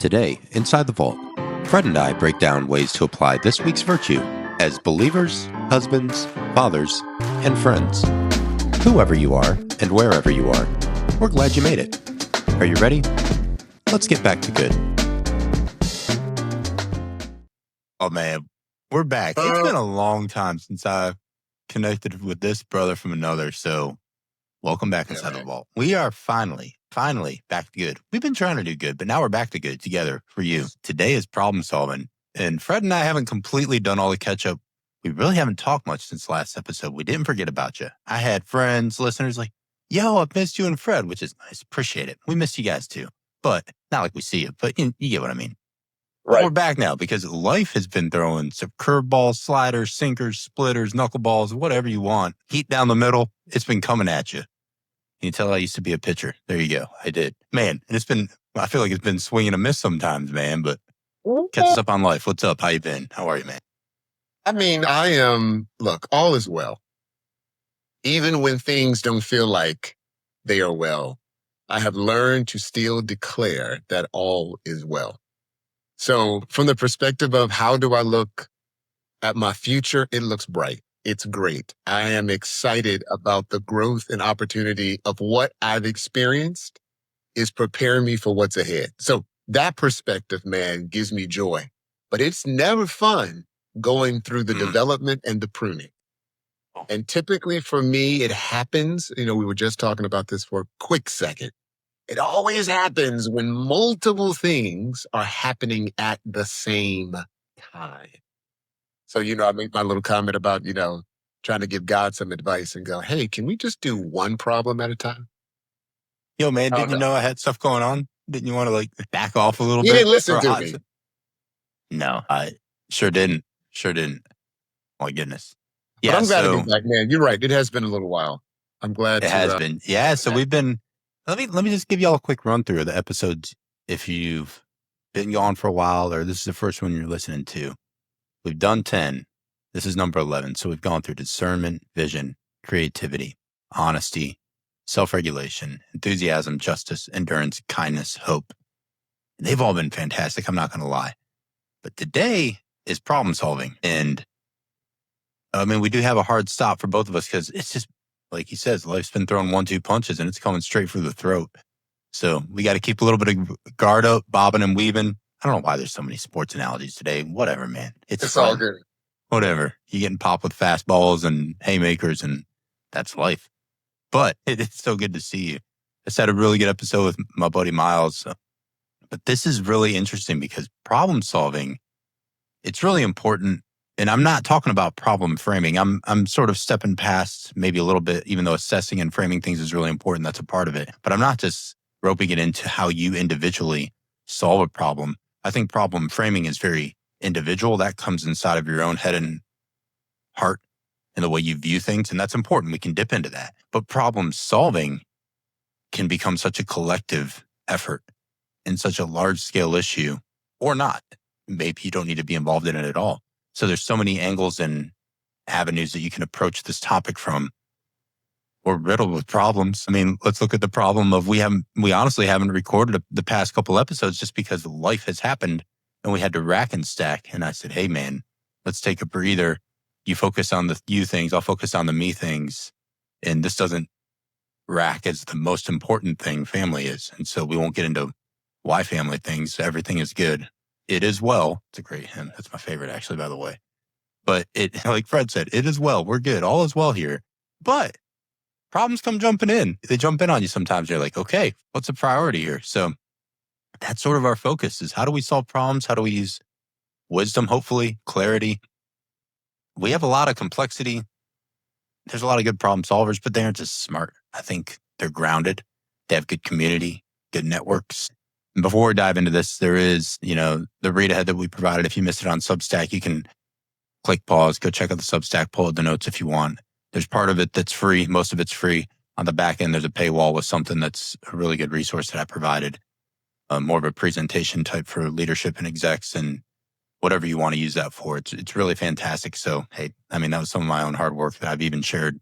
Today, inside the vault, Fred and I break down ways to apply this week's virtue as believers, husbands, fathers, and friends. Whoever you are and wherever you are, we're glad you made it. Are you ready? Let's get back to good. Oh man, we're back. It's been a long time since I've connected with this brother from another, so welcome back inside the vault. We are finally back to good. We've been trying to do good, but now we're back to good together for you. Today is problem solving, and Fred and I haven't completely done all the catch up. We really haven't talked much since last episode. We didn't forget about you. I had friends, listeners like, yo, I've missed you and Fred, which is nice. Appreciate it. We missed you guys too, but not like we see you, but you get what I mean. Right. But we're back now because life has been throwing some curveballs, sliders, sinkers, splitters, knuckleballs, whatever you want. Heat down the middle. It's been coming at you. Can you tell I used to be a pitcher? There you go. I did. Man, and I feel like it's been swing and a miss sometimes, man, but catch us up on life. What's up? How you been? How are you, man? I mean, look, all is well. Even when things don't feel like they are well, I have learned to still declare that all is well. So from the perspective of how do I look at my future, it looks bright. It's great. I am excited about the growth and opportunity of what I've experienced is preparing me for what's ahead. So that perspective, man, gives me joy. But it's never fun going through the development and the pruning. And typically for me, it happens, we were just talking about this for a quick second. It always happens when multiple things are happening at the same time. So, I made my little comment about, trying to give God some advice and go, hey, can we just do one problem at a time? Yo, man, didn't you know I had stuff going on? Didn't you want to back off a little bit? You didn't listen to me. No, I sure didn't. My goodness. Yeah, but I'm glad to be back, man. You're right. It has been a little while. I'm glad it has been. Yeah, so we've been, let me just give y'all a quick run through of the episodes if you've been gone for a while or this is the first one you're listening to. We've done 10. This is number 11. So we've gone through discernment, vision, creativity, honesty, self-regulation, enthusiasm, justice, endurance, kindness, hope. And they've all been fantastic. I'm not going to lie. But today is problem solving. And I mean, we do have a hard stop for both of us because it's just, like he says, life's been throwing 1-2 punches and it's coming straight for the throat. So we got to keep a little bit of guard up, bobbing and weaving. I don't know why there's so many sports analogies today. Whatever, man. It's all good. Whatever. You're getting popped with fastballs and haymakers, and that's life. But it's so good to see you. I just had a really good episode with my buddy Miles. But this is really interesting because problem solving, it's really important. And I'm not talking about problem framing. I'm sort of stepping past maybe a little bit, even though assessing and framing things is really important. That's a part of it. But I'm not just roping it into how you individually solve a problem. I think problem framing is very individual. That comes inside of your own head and heart and the way you view things. And that's important. We can dip into that. But problem solving can become such a collective effort in such a large scale issue or not. Maybe you don't need to be involved in it at all. So there's so many angles and avenues that you can approach this topic from. We're riddled with problems. I mean, let's look at the problem of we honestly haven't recorded the past couple episodes just because life has happened and we had to rack and stack. And I said, hey man, let's take a breather. You focus on the you things. I'll focus on the me things. And this doesn't rack as the most important thing family is. And so we won't get into why family things. Everything is good. It is well. It's a great hymn. That's my favorite actually, by the way. But it, like Fred said, it is well. We're good. All is well here. But problems come jumping in. They jump in on you sometimes. You're like, okay, what's the priority here? So that's sort of our focus is how do we solve problems? How do we use wisdom, hopefully, clarity? We have a lot of complexity. There's a lot of good problem solvers, but they aren't just smart. I think they're grounded. They have good community, good networks. And before we dive into this, there is, the read ahead that we provided. If you missed it on Substack, you can click pause, go check out the Substack, pull out the notes if you want. There's part of it that's free. Most of it's free. On the back end, there's a paywall with something that's a really good resource that I provided. More of a presentation type for leadership and execs and whatever you want to use that for. It's really fantastic. So, hey, I mean, that was some of my own hard work that I've even shared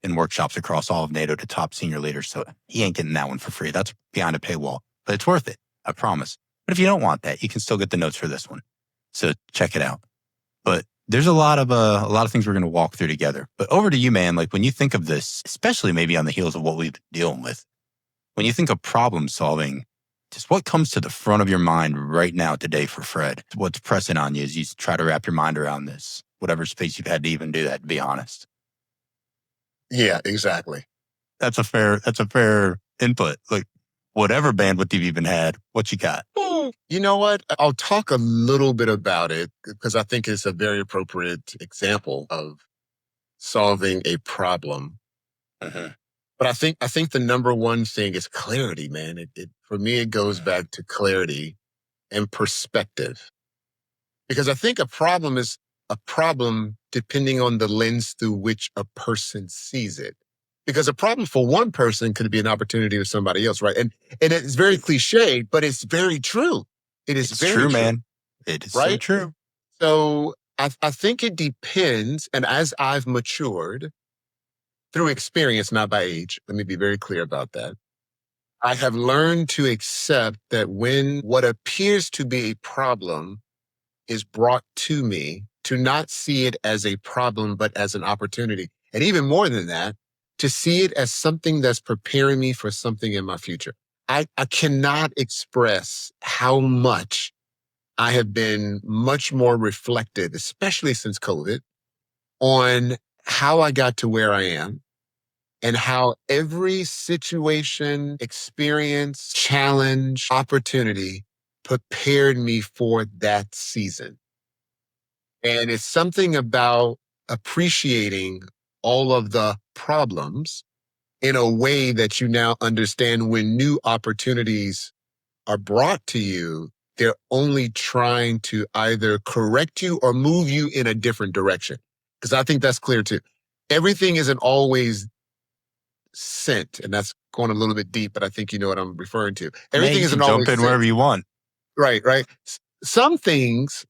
in workshops across all of NATO to top senior leaders. So he ain't getting that one for free. That's behind a paywall, but it's worth it. I promise. But if you don't want that, you can still get the notes for this one. So check it out. But there's a lot of things we're going to walk through together. But over to you, man. Like when you think of this, especially maybe on the heels of what we've been dealing with, when you think of problem solving, just what comes to the front of your mind right now today for Fred? What's pressing on you as you try to wrap your mind around this, whatever space you've had to even do that, to be honest? Yeah, exactly. That's a fair input. Like whatever bandwidth you've even had, what you got? You know what? I'll talk a little bit about it because I think it's a very appropriate example of solving a problem. Mhm. But I think the number one thing is clarity, man. For me, it goes back to clarity and perspective. Because I think a problem is a problem depending on the lens through which a person sees it. Because a problem for one person could be an opportunity to somebody else, right? And it's very cliche, but it's very true. It is It's very true, true, man. It is so right? true. So I think it depends. And as I've matured through experience, not by age, let me be very clear about that. I have learned to accept that when what appears to be a problem is brought to me, to not see it as a problem, but as an opportunity. And even more than that, to see it as something that's preparing me for something in my future. I cannot express how much I have been much more reflective, especially since COVID, on how I got to where I am and how every situation, experience, challenge, opportunity prepared me for that season. And it's something about appreciating all of the problems in a way that you now understand when new opportunities are brought to you, they're only trying to either correct you or move you in a different direction. Because I think that's clear too. Everything isn't always sent, and that's going a little bit deep, but I think you know what I'm referring to. Man, Everything you can isn't jump always in sent. wherever you want. Right, right. Some things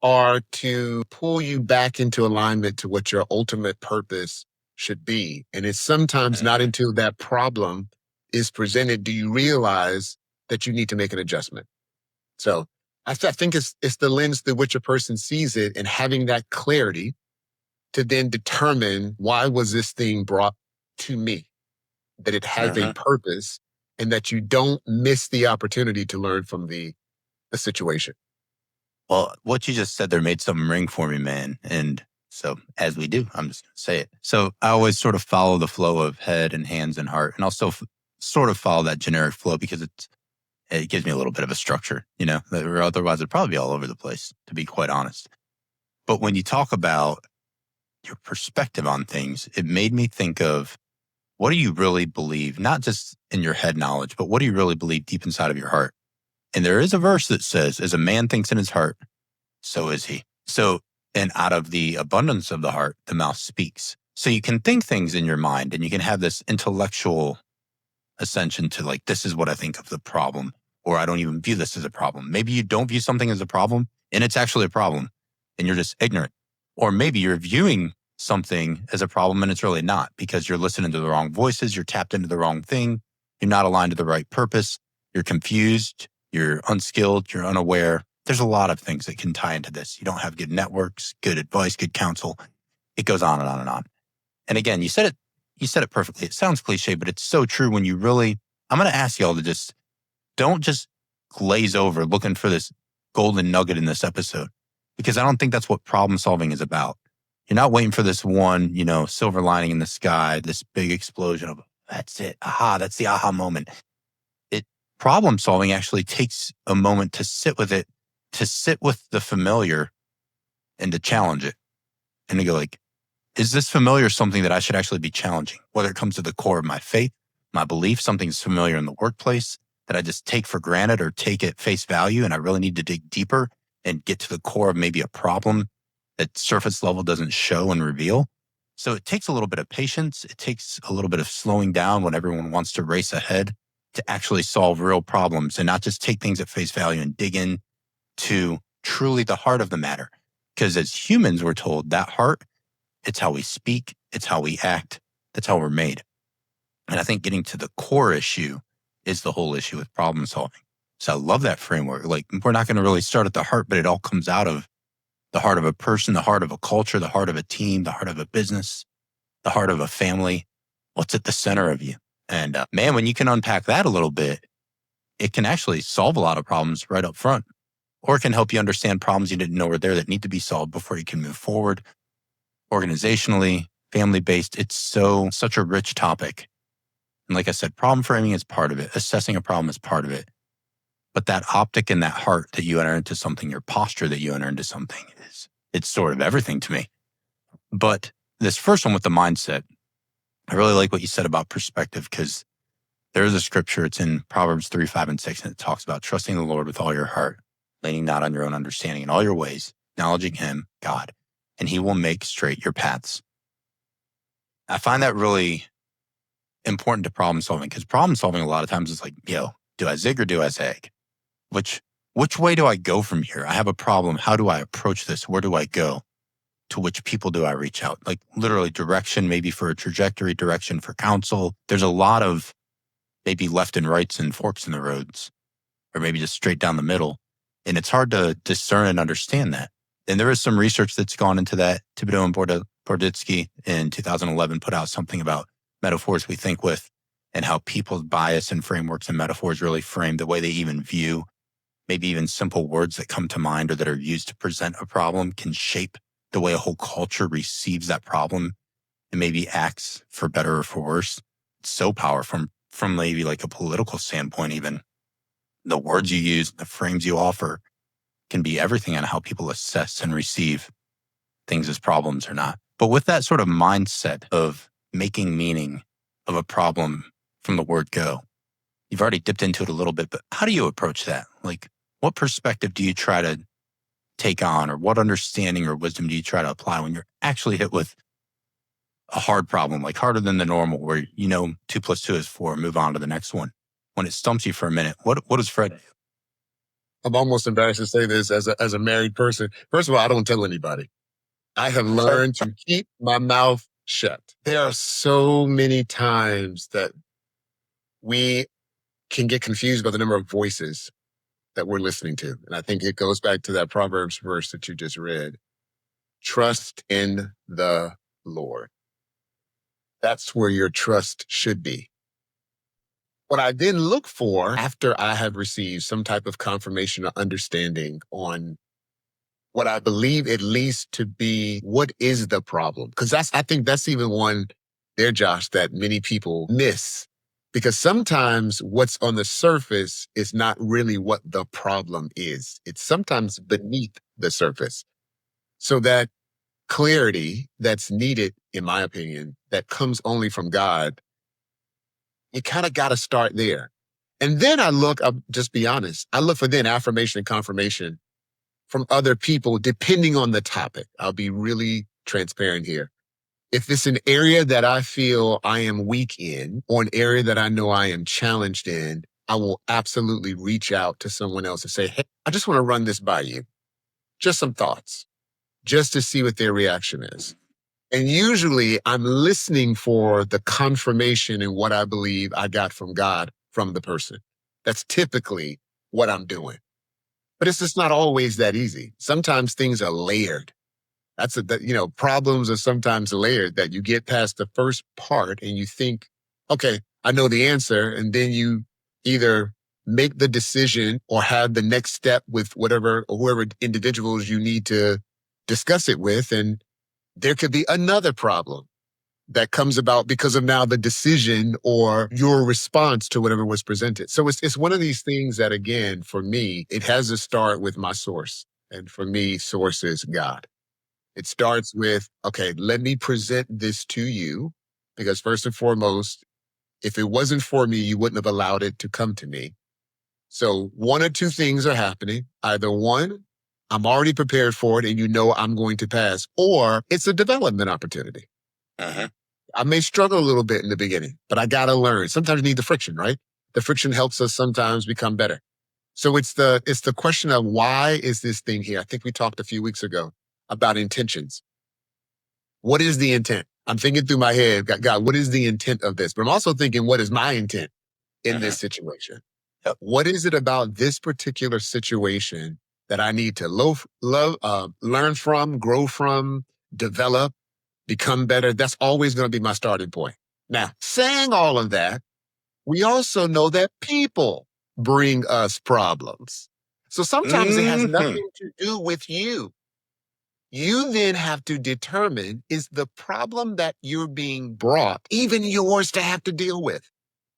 are to pull you back into alignment to what your ultimate purpose should be. And it's sometimes not Mhm. until that problem is presented do you realize that you need to make an adjustment. So I think it's the lens through which a person sees it and having that clarity to then determine why was this thing brought to me, that it has a Mhm. purpose and that you don't miss the opportunity to learn from the situation. Well, what you just said there made something ring for me, man. And so, as we do, I'm just going to say it. So, I always sort of follow the flow of head and hands and heart, and also sort of follow that generic flow because it gives me a little bit of a structure, or otherwise it'd probably be all over the place, to be quite honest. But when you talk about your perspective on things, it made me think of what do you really believe, not just in your head knowledge, but what do you really believe deep inside of your heart? And there is a verse that says, as a man thinks in his heart, so is he. So, and out of the abundance of the heart, the mouth speaks. So you can think things in your mind and you can have this intellectual ascension to like, this is what I think of the problem, or I don't even view this as a problem. Maybe you don't view something as a problem and it's actually a problem and you're just ignorant. Or maybe you're viewing something as a problem and it's really not because you're listening to the wrong voices, you're tapped into the wrong thing, you're not aligned to the right purpose, you're confused, you're unskilled, you're unaware. There's a lot of things that can tie into this. You don't have good networks, good advice, good counsel. It goes on and on and on. And again, you said it perfectly. It sounds cliche, but it's so true when you really, I'm going to ask y'all to just don't just glaze over looking for this golden nugget in this episode, because I don't think that's what problem solving is about. You're not waiting for this one, silver lining in the sky, this big explosion of that's it. Aha, that's the aha moment. It problem solving actually takes a moment to sit with it, to sit with the familiar and to challenge it and to go like, is this familiar something that I should actually be challenging? Whether it comes to the core of my faith, my belief, something's familiar in the workplace that I just take for granted or take at face value, and I really need to dig deeper and get to the core of maybe a problem that surface level doesn't show and reveal. So it takes a little bit of patience. It takes a little bit of slowing down when everyone wants to race ahead to actually solve real problems and not just take things at face value and dig in to truly the heart of the matter. Because as humans, we're told that heart, it's how we speak. It's how we act. That's how we're made. And I think getting to the core issue is the whole issue with problem solving. So So I love that framework. Like, we're not going to really start at the heart, but it all comes out of the heart of a person, the heart of a culture, the heart of a team, the heart of a business, the heart of a family. What's at the center of you? And man, when you can unpack that a little bit, it can actually solve a lot of problems right up front, or it can help you understand problems you didn't know were there that need to be solved before you can move forward. Organizationally, family-based, it's such a rich topic. And like I said, problem framing is part of it. Assessing a problem is part of it. But that optic and that heart that you enter into something, your posture that you enter into something, it's sort of everything to me. But this first one with the mindset, I really like what you said about perspective, because there is a scripture, it's in Proverbs 3, 5, and 6, and it talks about trusting the Lord with all your heart, leaning not on your own understanding in all your ways, acknowledging him, God, and he will make straight your paths. I find that really important to problem solving, because problem solving a lot of times is like, do I zig or do I zag? Which way do I go from here? I have a problem. How do I approach this? Where do I go? To which people do I reach out? Like, literally direction, maybe for a trajectory, direction for counsel. There's a lot of maybe left and rights and forks in the roads, or maybe just straight down the middle. And it's hard to discern and understand that. And there is some research that's gone into that. Thibodeau and Borditsky in 2011 put out something about metaphors we think with, and how people's bias and frameworks and metaphors really frame the way they even view, maybe even simple words that come to mind or that are used to present a problem can shape the way a whole culture receives that problem and maybe acts for better or for worse. It's so powerful from maybe like a political standpoint. Even the words you use, the frames you offer can be everything on how people assess and receive things as problems or not. But with that sort of mindset of making meaning of a problem from the word go, you've already dipped into it a little bit, but how do you approach that? Like, what perspective do you try to take on, or what understanding or wisdom do you try to apply when you're actually hit with a hard problem, like harder than the normal, where 2 + 2 is 4, move on to the next one? When it stumps you for a minute, what does Fred do? I'm almost embarrassed to say this as a married person. First of all, I don't tell anybody. I have learned to keep my mouth shut. There are so many times that we can get confused by the number of voices that we're listening to. And I think it goes back to that Proverbs verse that you just read. Trust in the Lord. That's where your trust should be. What I then look for after I have received some type of confirmation or understanding on what I believe at least to be, what is the problem? Because I think that's even one there, Josh, that many people miss. Because sometimes what's on the surface is not really what the problem is. It's sometimes beneath the surface. So that clarity that's needed, in my opinion, that comes only from God, you kind of got to start there. And then I'll just be honest, I look for then affirmation and confirmation from other people, depending on the topic. I'll be really transparent here. If it's an area that I feel I am weak in, or an area that I know I am challenged in, I will absolutely reach out to someone else and say, hey, I just want to run this by you. Just some thoughts, just to see what their reaction is. And usually I'm listening for the confirmation in what I believe I got from God, from the person. That's typically what I'm doing. But it's just not always that easy. Sometimes things are layered. Problems are sometimes layered, that you get past the first part and you think, okay, I know the answer. And then you either make the decision or have the next step with whatever or whoever individuals you need to discuss it with. And there could be another problem that comes about because of now the decision or your response to whatever was presented. So it's one of these things that, again, for me, it has to start with my source. And for me, source is God. It starts with, okay, let me present this to you, because first and foremost, if it wasn't for me, you wouldn't have allowed it to come to me. So one or two things are happening. Either one, I'm already prepared for it and I'm going to pass, or it's a development opportunity. Uh-huh. I may struggle a little bit in the beginning, but I got to learn. Sometimes you need the friction, right? The friction helps us sometimes become better. So it's the question of, why is this thing here? I think we talked a few weeks ago about intentions. What is the intent? I'm thinking through my head, God, what is the intent of this? But I'm also thinking, what is my intent in this situation? Yep. What is it about this particular situation that I need to learn from, grow from, develop, become better? That's always going to be my starting point. Now, saying all of that, we also know that people bring us problems. So sometimes it has Mhm. nothing to do with you. You then have to determine, is the problem that you're being brought even yours to have to deal with?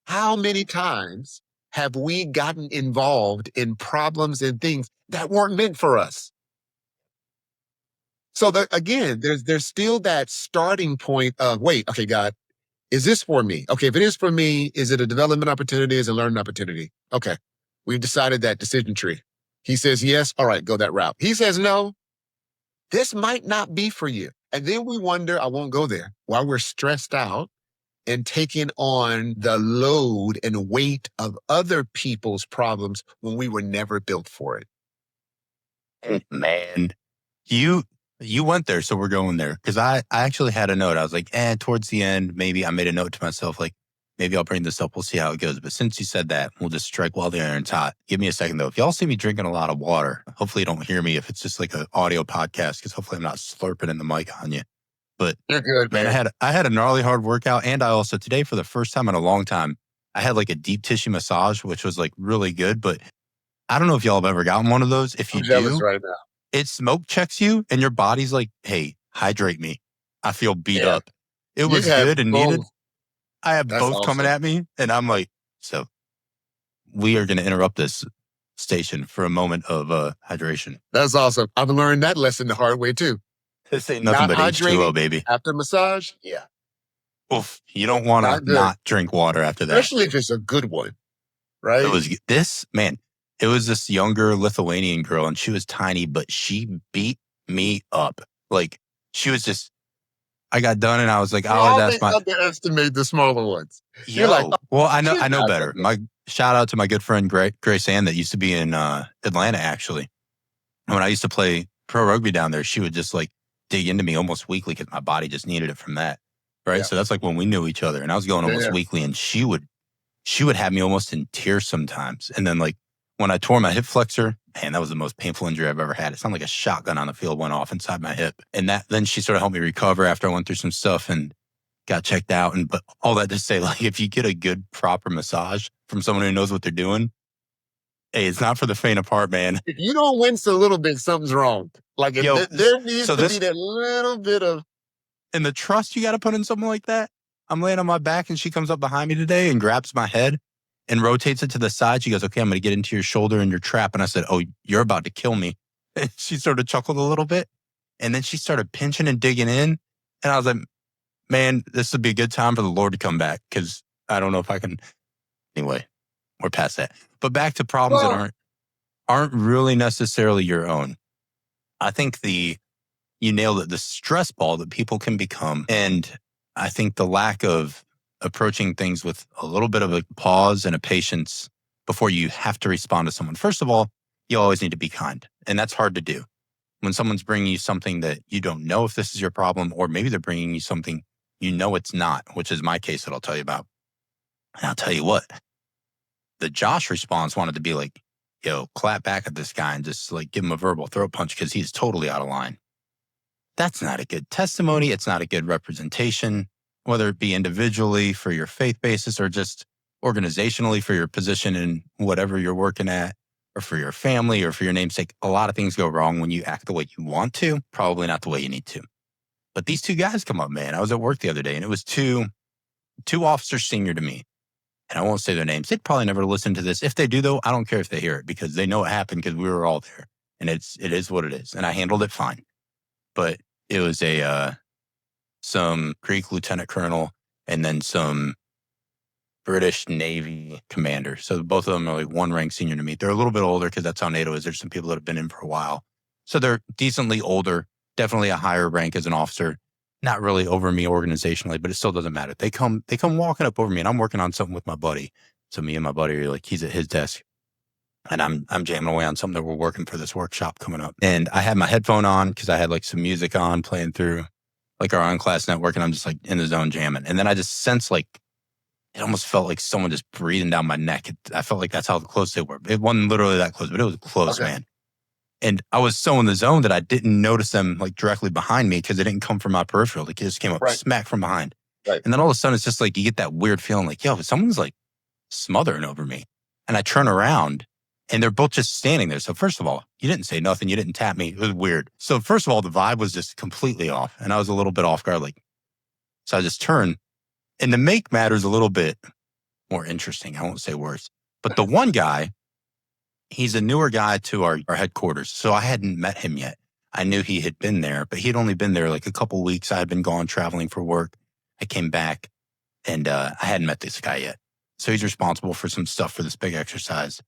How many times have we gotten involved in problems and things that weren't meant for us? So again, there's still that starting point of, wait, okay, God, is this for me? Okay, if it is for me, is it a development opportunity? Is it a learning opportunity? Okay, we've decided that decision tree. He says yes, all right, go that route. He says no, this might not be for you. And then we wonder, I won't go there, while we're stressed out and taking on the load and weight of other people's problems when we were never built for it. Man, you went there, so we're going there. Because I actually had a note. I was like, towards the end, maybe I made a note to myself, like, maybe I'll bring this up. We'll see how it goes. But since you said that, we'll just strike while the iron's hot. Give me a second, though. If y'all see me drinking a lot of water, hopefully you don't hear me if it's just like an audio podcast, because hopefully I'm not slurping in the mic on you. But You're good, man, man. I had a gnarly hard workout. And I also, today, for the first time in a long time, I had like a deep tissue massage, which was like really good. But I don't know if y'all have ever gotten one of those. If you I'm jealous do, right now. it smoke checks you and your body's like, hey, hydrate me. I feel beat Yeah. up. It You was have good and needed. both. I have That's both coming awesome. at me. And I'm like, so we are going to interrupt this station for a moment of hydration. That's awesome. I've learned that lesson the hard way too. This ain't nothing Not but H2O, hydrating baby. after massage. Yeah. Oof. You don't want to Not good. not drink water after that. Especially if it's a good one, right? It was this, man, it was this younger Lithuanian girl and she was tiny, but she beat me up. Like she was just, I got done and I was like, You I always ask always my, underestimate the smaller ones. You're like, yo, well, she's I know not better. that bad. My shout out to my good friend Grace Ann that used to be in Atlanta, actually. And when I used to play pro rugby down there, she would just like dig into me almost weekly because my body just needed it from that. Right. Yeah. So that's like when we knew each other and I was going almost Yeah. weekly and she would have me almost in tears sometimes. And then like when I tore my hip flexor, man, that was the most painful injury I've ever had. It sounded like a shotgun on the field went off inside my hip. And then she sort of helped me recover after I went through some stuff and got checked out. And but all that to say, like if you get a good proper massage from someone who knows what they're doing, hey, it's not for the faint of heart, man. If you don't wince a little bit, something's wrong. Like if Yo, there needs so to this be that little bit of, and the trust you got to put in something like that. I'm laying on my back and she comes up behind me today and grabs my head and rotates it to the side. She goes, okay, I'm going to get into your shoulder and your trap. And I said, oh, you're about to kill me. And she sort of chuckled a little bit. And then she started pinching and digging in. And I was like, man, this would be a good time for the Lord to come back because I don't know if I can. Anyway, we're past that. But back to problems well, that aren't really necessarily your own. I think you nailed it, the stress ball that people can become. And I think the lack of approaching things with a little bit of a pause and a patience before you have to respond to someone. First of all, you always need to be kind. And that's hard to do. When someone's bringing you something that you don't know if this is your problem, or maybe they're bringing you something you know it's not, which is my case that I'll tell you about. And I'll tell you what, the Josh response wanted to be like, yo, clap back at this guy and just like give him a verbal throat punch because he's totally out of line. That's not a good testimony. It's not a good representation, whether it be individually for your faith basis or just organizationally for your position in whatever you're working at, or for your family or for your namesake. A lot of things go wrong when you act the way you want to, probably not the way you need to. But these two guys come up, man. I was at work the other day and it was two officers senior to me. And I won't say their names. They'd probably never listen to this. If they do, though, I don't care if they hear it because they know it happened because we were all there. And it is what it is. And I handled it fine. But it was some Greek lieutenant colonel and then some British Navy commander. So both of them are like one rank senior to me. They're a little bit older because that's how NATO is. There's some people that have been in for a while. So they're decently older, definitely a higher rank as an officer. Not really over me organizationally, but it still doesn't matter. They come walking up over me and I'm working on something with my buddy. So me and my buddy are like, he's at his desk and I'm jamming away on something that we're working for this workshop coming up. And I had my headphone on because I had like some music on playing through like our on-class network and I'm just like in the zone jamming. And then I just sense like it almost felt like someone just breathing down my neck. I felt like that's how close they were. It wasn't literally that close, but it was close, Okay. man. And I was so in the zone that I didn't notice them like directly behind me because it didn't come from my peripheral. Like it just came up Right. smack from behind. Right. And then all of a sudden it's just like you get that weird feeling like, yo, someone's like smothering over me. And I turn around and they're both just standing there. So first of all, you didn't say nothing. You didn't tap me. It was weird. So first of all, the vibe was just completely off. And I was a little bit off guard. Like, so I just turned. And to make matters a little bit more interesting, I won't say worse, but the one guy, he's a newer guy to our headquarters. So I hadn't met him yet. I knew he had been there, but he'd only been there like a couple weeks. I had been gone traveling for work. I came back and I hadn't met this guy yet. So he's responsible for some stuff for this big exercise.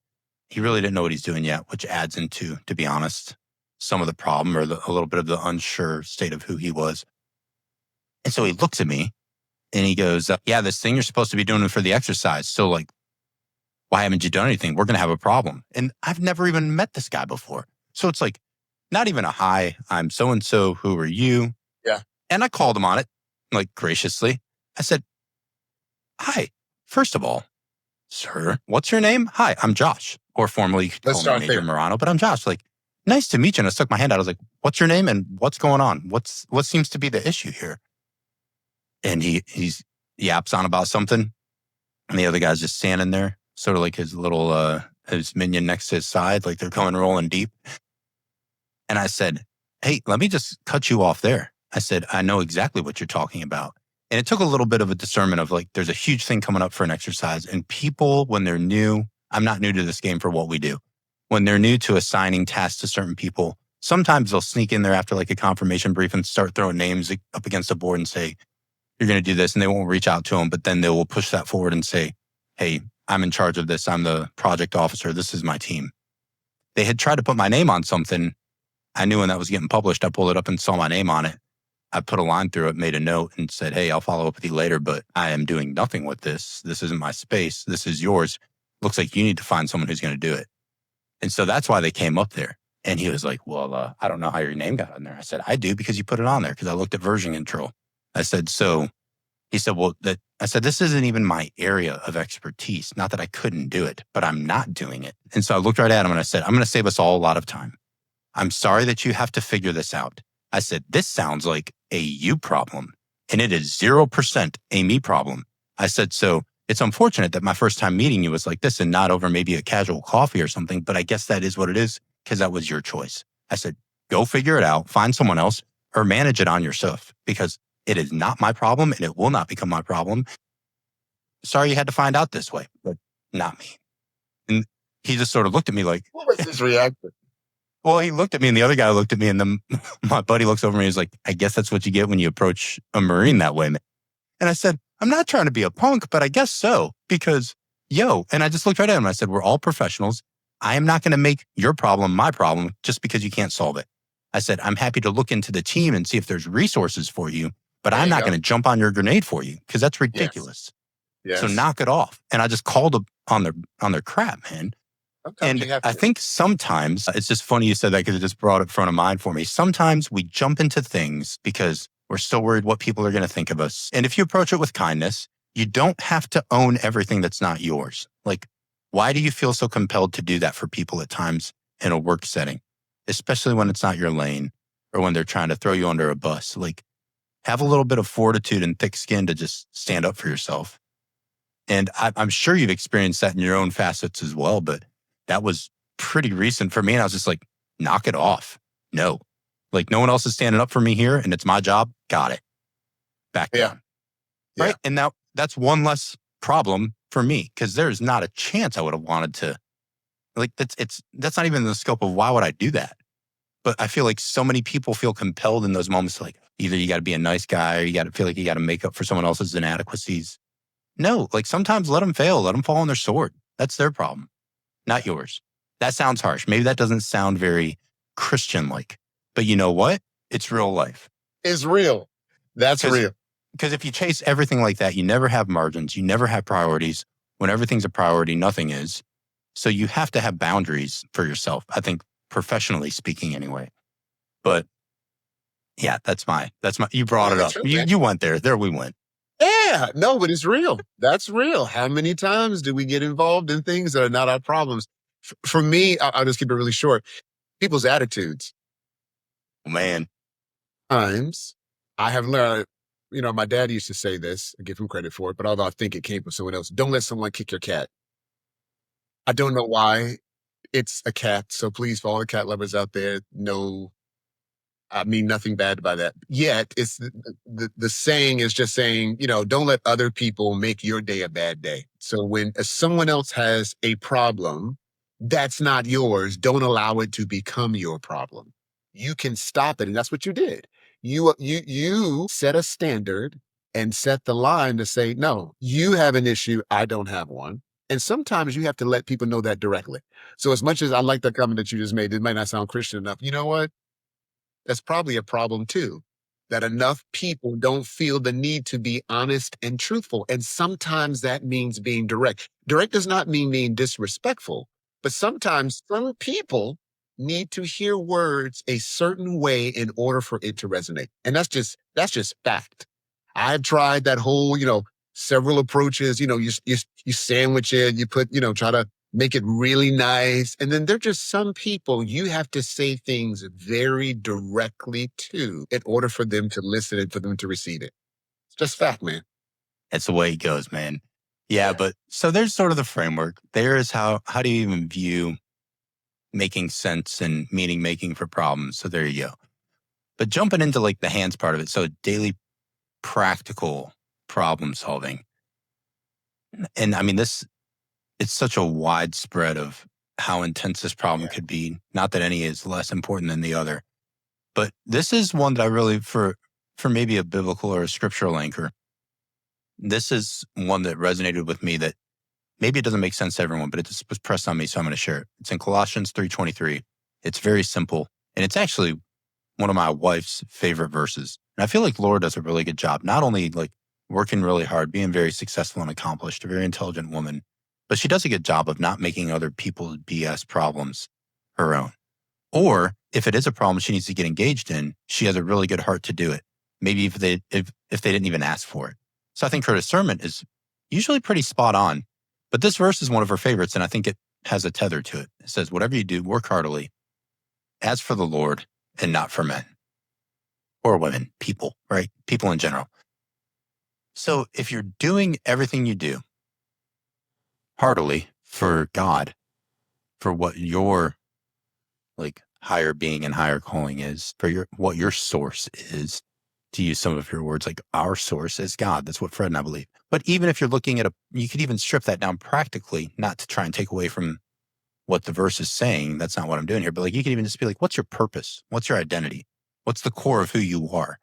He really didn't know what he's doing yet, which adds into, to be honest, some of the problem or a little bit of the unsure state of who he was. And so he looks at me and he goes, yeah, this thing you're supposed to be doing for the exercise. So like, why haven't you done anything? We're going to have a problem. And I've never even met this guy before. So it's like, not even a hi, I'm so-and-so, who are you? Yeah. And I called him on it, like graciously. I said, hi, first of all, sir, what's your name? Hi, I'm Josh. Or formerly, you could Let's call me start Major there. Morano, but I'm Josh. Like, nice to meet you. And I stuck my hand out. I was like, what's your name and what's going on? What seems to be the issue here? And he's yaps on about something. And the other guy's just standing there, sort of like his little, his minion next to his side, like they're coming rolling deep. And I said, hey, let me just cut you off there. I said, I know exactly what you're talking about. And it took a little bit of a discernment of like, there's a huge thing coming up for an exercise. And people, when they're new, I'm not new to this game for what we do. When they're new to assigning tasks to certain people, sometimes they'll sneak in there after like a confirmation brief and start throwing names up against the board and say, you're going to do this. And they won't reach out to them, but then they will push that forward and say, hey, I'm in charge of this. I'm the project officer. This is my team. They had tried to put my name on something. I knew when that was getting published, I pulled it up and saw my name on it. I put a line through it, made a note and said, hey, I'll follow up with you later, but I am doing nothing with this. This isn't my space. This is yours. Looks like you need to find someone who's going to do it. And so that's why they came up there. And he was like, well, I don't know how your name got on there. I said, I do because you put it on there because I looked at version control. I said, so he said, well, I said, this isn't even my area of expertise. Not that I couldn't do it, but I'm not doing it. And so I looked right at him and I said, I'm going to save us all a lot of time. I'm sorry that you have to figure this out. I said, this sounds like a you problem and it is 0% a me problem. I said, so it's unfortunate that my first time meeting you was like this and not over maybe a casual coffee or something, but I guess that is what it is because that was your choice. I said, go figure it out, find someone else or manage it on yourself because it is not my problem and it will not become my problem. Sorry you had to find out this way, but not me. And he just sort of looked at me like, What was his reaction? well, he looked at me and the other guy looked at me and then my buddy looks over me and he's like, I guess that's what you get when you approach a Marine that way, man. And I said, I'm not trying to be a punk, but I guess so because and I just looked right at him and I said, we're all professionals. I am not going to make your problem my problem just because you can't solve it. I said, I'm happy to look into the team and see if there's resources for you, but There I'm you not go. going to jump on your grenade for you because that's ridiculous. Yes. So knock it off. And I just called on their crap, man. Sometimes you And have I to. think sometimes it's just funny you said that because it just brought it front of mind for me. Sometimes we jump into things because we're still worried what people are going to think of us. And if you approach it with kindness, you don't have to own everything that's not yours. Like, why do you feel so compelled to do that for people at times in a work setting, especially when it's not your lane or when they're trying to throw you under a bus? Like, have a little bit of fortitude and thick skin to just stand up for yourself. And I'm sure you've experienced that in your own facets as well, but that was pretty recent for me. And I was just like, knock it off. No, like no one else is standing up for me here and it's my job. Got it. Back down. Yeah. Right. And now that's one less problem for me because there's not a chance I would have wanted to like that's not even in the scope of why would I do that? But I feel like so many people feel compelled in those moments, like either you got to be a nice guy or you got to feel like you got to make up for someone else's inadequacies. No, like sometimes let them fail, let them fall on their sword. That's their problem, not yours. That sounds harsh. Maybe that doesn't sound very Christian-like, but you know what? It's real life. It's real. That's real. Because if you chase everything like that, you never have margins. You never have priorities. When everything's a priority, nothing is. So you have to have boundaries for yourself, I think, professionally speaking anyway. But yeah, that's my, you brought it up. True, You went there. There we went. Yeah, no, but it's real. That's real. How many times do we get involved in things that are not our problems? For me, I'll just keep it really short. People's attitudes. Man, Times I have learned, my dad used to say this, I give him credit for it, but although I think it came from someone else, don't let someone kick your cat. I don't know why it's a cat. So please, for all the cat lovers out there, no, I mean nothing bad by that. Yet it's the saying is just saying, don't let other people make your day a bad day. So when someone else has a problem that's not yours, don't allow it to become your problem. You can stop it, and that's what you did. You set a standard and set the line to say, no, you have an issue, I don't have one. And sometimes you have to let people know that directly. So as much as I like the comment that you just made, it might not sound Christian enough. You know what? That's probably a problem too. That enough people don't feel the need to be honest and truthful. And sometimes that means being direct. Direct does not mean being disrespectful, but sometimes some people need to hear words a certain way in order for it to resonate. And that's just fact. I've tried that whole, several approaches, you sandwich it, you put, try to make it really nice. And then there are just some people you have to say things very directly to in order for them to listen and for them to receive it. It's just fact, man. that's the way it goes, man. Yeah, but so there's sort of the framework. There is how do you even view making sense and meaning making for problems? So there you go. But jumping into like the hands part of it, so daily practical problem solving. And I mean, it's such a widespread of how intense this problem could be. Not that any is less important than the other, but this is one that I really, for maybe a biblical or a scriptural anchor, this is one that resonated with me that maybe it doesn't make sense to everyone, but it just was pressed on me, so I'm going to share it. It's in Colossians 3:23. It's very simple, and it's actually one of my wife's favorite verses. And I feel like Laura does a really good job, not only like working really hard, being very successful and accomplished, a very intelligent woman, but she does a good job of not making other people's BS problems her own. Or if it is a problem she needs to get engaged in, she has a really good heart to do it. Maybe if they didn't even ask for it. So I think her discernment is usually pretty spot on. But this verse is one of her favorites, and I think it has a tether to it. It says, whatever you do, work heartily, as for the Lord and not for men or women, people, right? People in general. So if you're doing everything you do heartily for God, for what your like higher being and higher calling is, for what your source is, to use some of your words, like our source is God. That's what Fred and I believe. But even if you're looking at you could even strip that down practically, not to try and take away from what the verse is saying. That's not what I'm doing here. But like you can even just be like, what's your purpose? What's your identity? What's the core of who you are?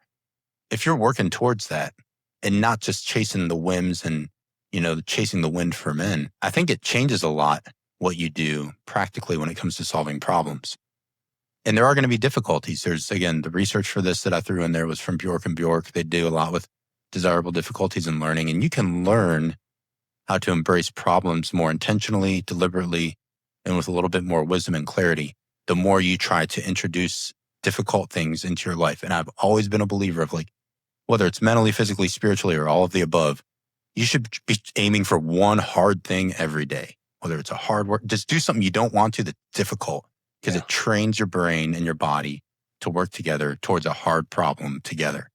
If you're working towards that and not just chasing the whims and, chasing the wind for men, I think it changes a lot what you do practically when it comes to solving problems. And there are going to be difficulties. There's, again, the research for this that I threw in there was from Bjork and Bjork. They do a lot with desirable difficulties in learning. And you can learn how to embrace problems more intentionally, deliberately, and with a little bit more wisdom and clarity, the more you try to introduce difficult things into your life. And I've always been a believer of like, whether it's mentally, physically, spiritually, or all of the above, you should be aiming for one hard thing every day. Whether it's a hard work, just do something you don't want to that's difficult, because it trains your brain and your body to work together towards a hard problem together.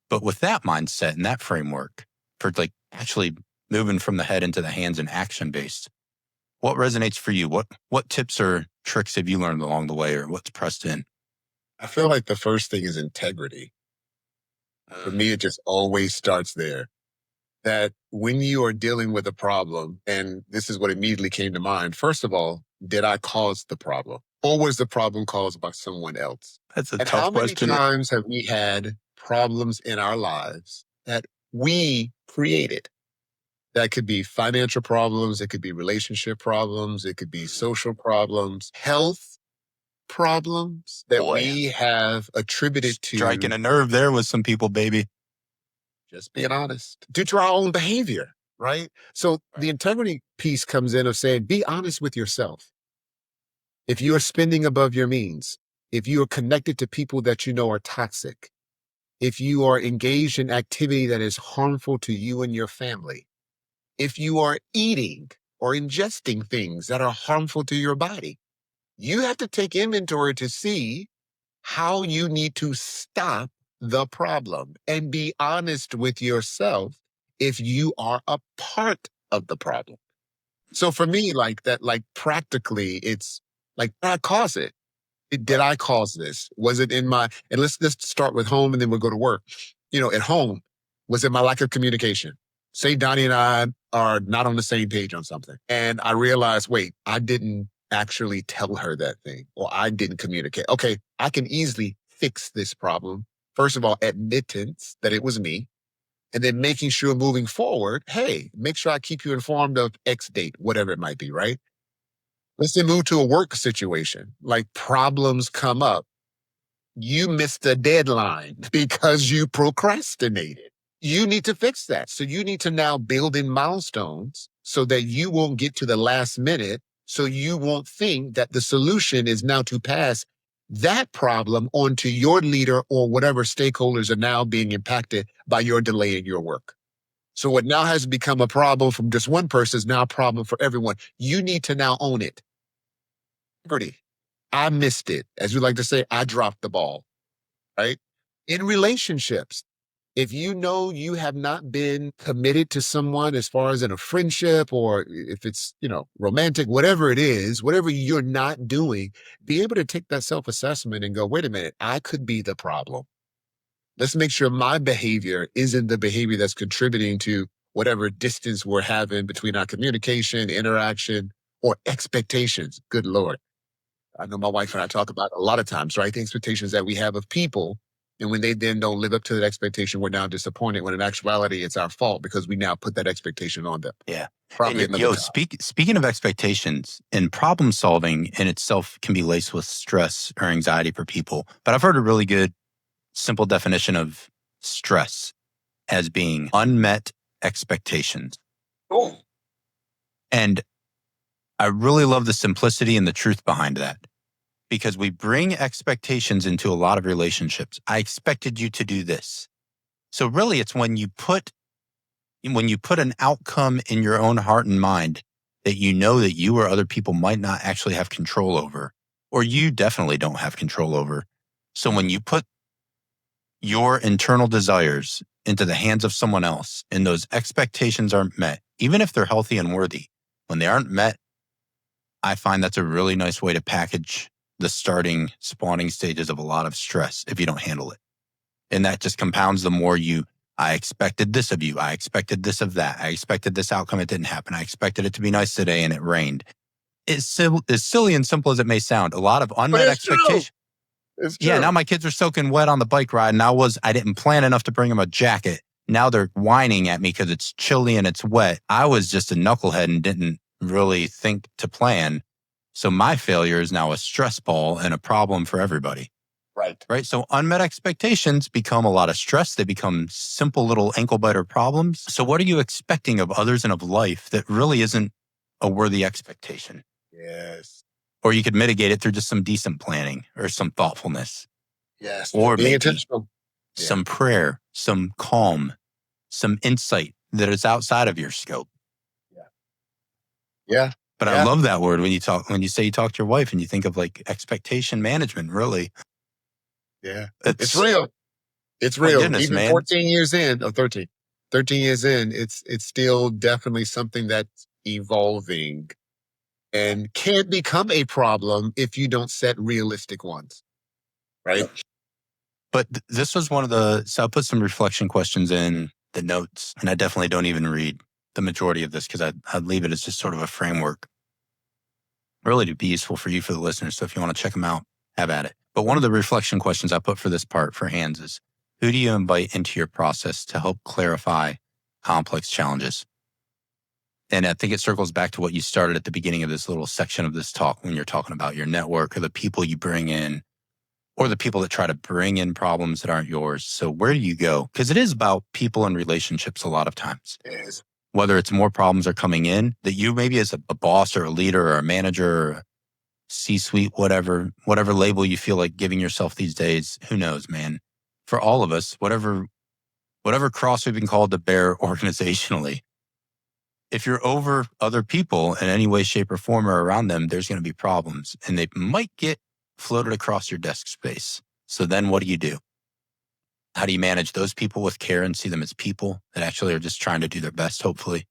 But with that mindset and that framework for like actually moving from the head into the hands and action based, what resonates for you? What tips or tricks have you learned along the way, or what's pressed in? I feel like the first thing is integrity. For me, it just always starts there. That when you are dealing with a problem, and this is what immediately came to mind, first of all, did I cause the problem? Or was the problem caused by someone else? That's a And tough how many question. times have we had problems in our lives that we created? That could be financial problems, it could be relationship problems, it could be social problems, health problems that we have attributed to, Striking a nerve there with some people, baby. just being honest, due to our own behavior, right? So the integrity piece comes in of saying, be honest with yourself. If you are spending above your means, if you are connected to people that you know are toxic, if you are engaged in activity that is harmful to you and your family, if you are eating or ingesting things that are harmful to your body, you have to take inventory to see how you need to stop the problem and be honest with yourself if you are a part of the problem. So for me, like that, like practically, it's like, did I cause it? Did I cause this? Was it in my, and let's just start with home and then we'll go to work. At home, was it my lack of communication? Say Donnie and I are not on the same page on something. And I realized, wait, I didn't actually tell her that thing, or I didn't communicate. Okay, I can easily fix this problem. First of all, admittance that it was me. And then making sure moving forward, hey, make sure I keep you informed of X date, whatever it might be, right? Let's then move to a work situation. Like problems come up. You missed a deadline because you procrastinated. You need to fix that. So you need to now build in milestones so that you won't get to the last minute. So you won't think that the solution is now to pass that problem onto your leader or whatever stakeholders are now being impacted by your delay in your work. So what now has become a problem from just one person is now a problem for everyone. You need to now own it. I missed it. As we like to say, I dropped the ball, right? In relationships, if you know you have not been committed to someone as far as in a friendship or if it's, romantic, whatever it is, whatever you're not doing, be able to take that self-assessment and go, wait a minute, I could be the problem. Let's make sure my behavior isn't the behavior that's contributing to whatever distance we're having between our communication, interaction, or expectations. Good Lord. I know my wife and I talk about a lot of times, right? The expectations that we have of people. And when they then don't live up to that expectation, we're now disappointed when in actuality, it's our fault because we now put that expectation on them. Yeah. Probably And another time. speaking of expectations, and problem solving in itself can be laced with stress or anxiety for people. But I've heard a really good, simple definition of stress as being unmet expectations. Oh. And I really love the simplicity and the truth behind that because we bring expectations into a lot of relationships. I expected you to do this. So really it's when you put an outcome in your own heart and mind that you know that you or other people might not actually have control over, or you definitely don't have control over. So when you put your internal desires into the hands of someone else and those expectations aren't met, even if they're healthy and worthy, when they aren't met, I find that's a really nice way to package the spawning stages of a lot of stress if you don't handle it. And that just compounds the more I expected this of you. I expected this of that. I expected this outcome. It didn't happen. I expected it to be nice today and it rained. It's as silly and simple as it may sound. A lot of unmet expectations. It's true. Yeah, now my kids are soaking wet on the bike ride and I didn't plan enough to bring them a jacket. Now they're whining at me because it's chilly and it's wet. I was just a knucklehead and didn't really think to plan. So my failure is now a stress ball and a problem for everybody. Right. So unmet expectations become a lot of stress. They become simple little ankle biter problems. So what are you expecting of others and of life that really isn't a worthy expectation? Yes. Or you could mitigate it through just some decent planning or some thoughtfulness. Yes. Or being maybe intentional. some prayer, some calm, some insight that is outside of your scope. Yeah. But I love that word when you say you talk to your wife and you think of like expectation management, really. Yeah. It's real. It's real. Goodness, Even man. 14 years in, or 13 years in, it's still definitely something that's evolving and can become a problem if you don't set realistic ones. Right. But this was so I put some reflection questions in the notes, and I definitely don't even read the majority of this because I'd leave it as just sort of a framework, really to be useful for you, for the listeners. So if you want to check them out, have at it. But one of the reflection questions I put for this part for hands is, who do you invite into your process to help clarify complex challenges? And I think it circles back to what you started at the beginning of this little section of this talk when you're talking about your network or the people you bring in, or the people that try to bring in problems that aren't yours. So where do you go? Because it is about people and relationships a lot of times. It is. Whether it's more problems are coming in that you maybe as a boss or a leader or a manager or a C-suite, whatever label you feel like giving yourself these days, who knows, man? for all of us, whatever cross we've been called to bear organizationally, if you're over other people in any way, shape, or form or around them, there's going to be problems, and they might get floated across your desk space. So then what do? How do you manage those people with care and see them as people that actually are just trying to do their best, hopefully?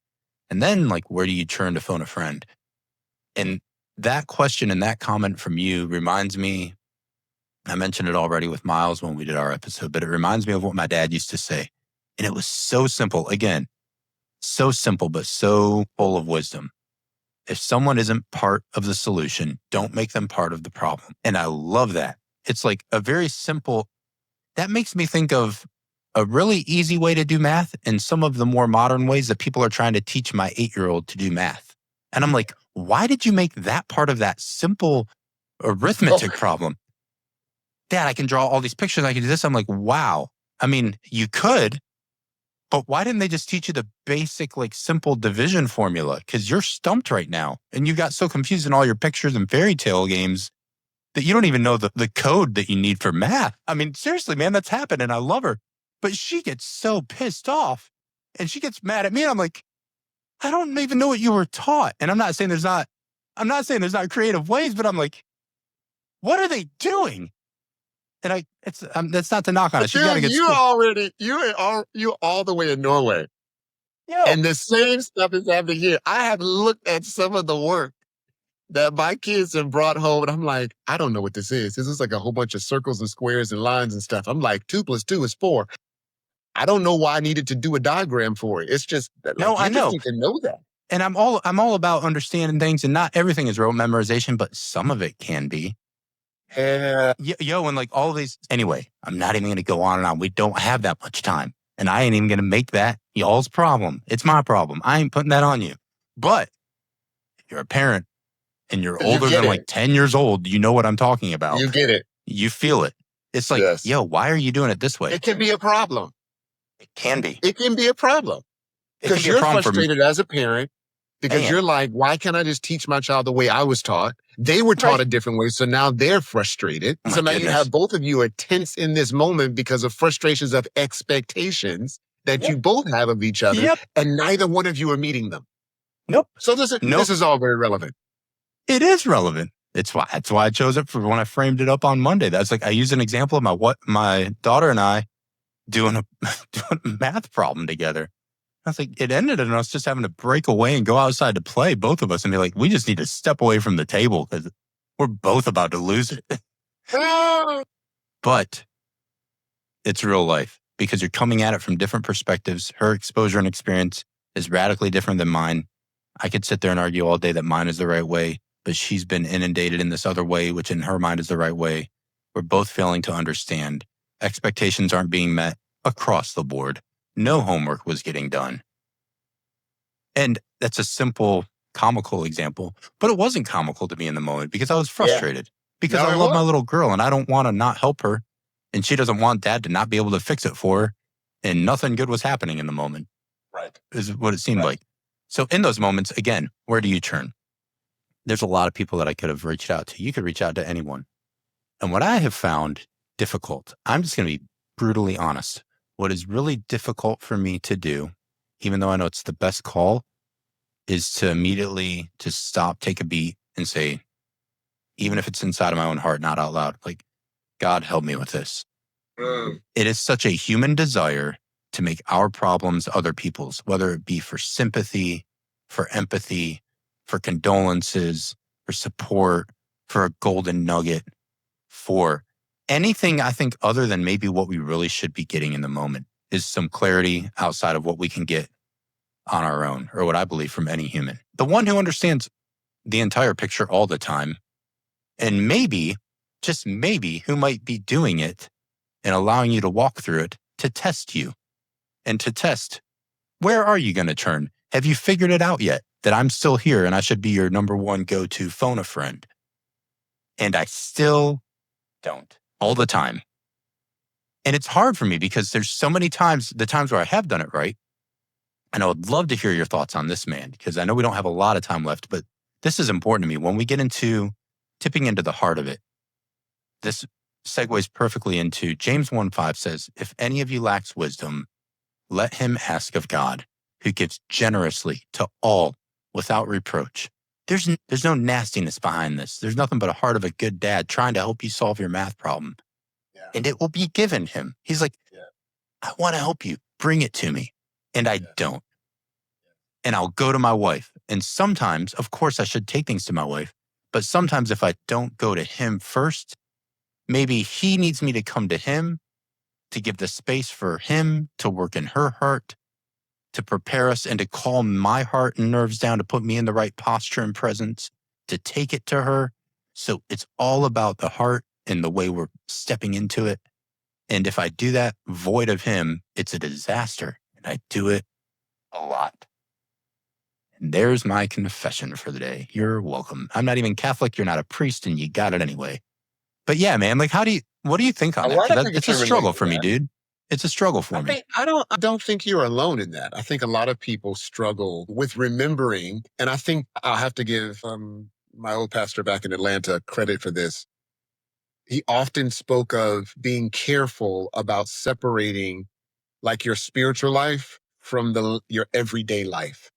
And then, like, where do you turn to phone a friend? And that question and that comment from you reminds me, I mentioned it already with Miles when we did our episode, but it reminds me of what my dad used to say. And it was so simple. Again, so simple, but so full of wisdom. If someone isn't part of the solution, don't make them part of the problem. And I love that. It's like a very simple, that makes me think of a really easy way to do math and some of the more modern ways that people are trying to teach my 8-year-old to do math. And I'm like, why did you make that part of that simple arithmetic problem? Dad, I can draw all these pictures. I can do this. I'm like, wow. I mean, you could, but why didn't they just teach you the basic, like, simple division formula? Because you're stumped right now. And you got so confused in all your pictures and fairy tale games that you don't even know the code that you need for math. I mean, seriously, man, that's happened, and I love her. But she gets so pissed off, and she gets mad at me, and I'm like, I don't even know what you were taught. And I'm not saying there's not creative ways, but I'm like, what are they doing? And that's not to knock on it. She's got to get you're all the way in Norway. Yo. And the same stuff is happening here. I have looked at some of the work that my kids have brought home, and I'm like, I don't know what this is. This is like a whole bunch of circles and squares and lines and stuff. I'm like, 2 + 2 is 4. I don't know why I needed to do a diagram for it. It's just that, like, I know. Just need to know that. And I'm all about understanding things, and not everything is rote memorization, but some of it can be. Yeah. Yo, and like all of these. Anyway, I'm not even going to go on and on. We don't have that much time, and I ain't even going to make that y'all's problem. It's my problem. I ain't putting that on you. But if you're a parent and you're older than like 10 years old, you know what I'm talking about. You get it. You feel it. It's like, yo, why are you doing it this way? It can be a problem. It can be. It can be a problem. Because you're frustrated as a parent, because you're like, why can't I just teach my child the way I was taught? They were taught a different way, so now they're frustrated. So now you have both of you are tense in this moment because of frustrations of expectations that you both have of each other, and neither one of you are meeting them. Nope. So this is all very relevant. It is relevant. That's why I chose it for when I framed it up on Monday. That's like, I used an example of my daughter and I doing a math problem together. I was like, it ended in us just having to break away and go outside to play, both of us, and be like, we just need to step away from the table because we're both about to lose it. But it's real life because you're coming at it from different perspectives. Her exposure and experience is radically different than mine. I could sit there and argue all day that mine is the right way, but she's been inundated in this other way, which in her mind is the right way. We're both failing to understand. Expectations aren't being met across the board. No homework was getting done. And that's a simple, comical example, but it wasn't comical to me in the moment because I was frustrated. Because I love my little girl and I don't want to not help her. And she doesn't want dad to not be able to fix it for her. And nothing good was happening in the moment. Right. Is what it seemed like. So in those moments, again, where do you turn? There's a lot of people that I could have reached out to. You could reach out to anyone. And what I have found difficult, I'm just going to be brutally honest. What is really difficult for me to do, even though I know it's the best call, is to immediately just stop, take a beat, and say, even if it's inside of my own heart, not out loud, like, God, help me with this. It is such a human desire to make our problems other people's, whether it be for sympathy, for empathy, for condolences, for support, for a golden nugget, for anything, I think, other than maybe what we really should be getting in the moment is some clarity outside of what we can get on our own, or what I believe from any human. The one who understands the entire picture all the time, and maybe, just maybe, who might be doing it and allowing you to walk through it to test you and to test, where are you going to turn? Have you figured it out yet that I'm still here and I should be your number one go-to phone a friend? And I still don't. All the time. And it's hard for me because there's so many times, the times where I have done it right. And I would love to hear your thoughts on this, man, because I know we don't have a lot of time left, but this is important to me. When we get into tipping into the heart of it, this segues perfectly into James 1:5 says, if any of you lacks wisdom, let him ask of God, who gives generously to all without reproach. There's no nastiness behind this. There's nothing but a heart of a good dad trying to help you solve your math problem. Yeah. And it will be given him. He's like, I want to help you. Bring it to me. And I don't. And I'll go to my wife. And sometimes, of course, I should take things to my wife. But sometimes if I don't go to him first, maybe he needs me to come to him to give the space for him to work in her heart, to prepare us and to calm my heart and nerves down, to put me in the right posture and presence, to take it to her. So it's all about the heart and the way we're stepping into it. And if I do that void of him, it's a disaster. And I do it a lot. And there's my confession for the day. You're welcome. I'm not even Catholic. You're not a priest, and you got it anyway. But yeah, man, like, what do you think on A that? lot 'Cause of people it's a can relate struggle to for me, that. dude. It's a struggle for me. I don't think you're alone in that. I think a lot of people struggle with remembering, and I think I'll have to give my old pastor back in Atlanta credit for this. He often spoke of being careful about separating like your spiritual life from your everyday life.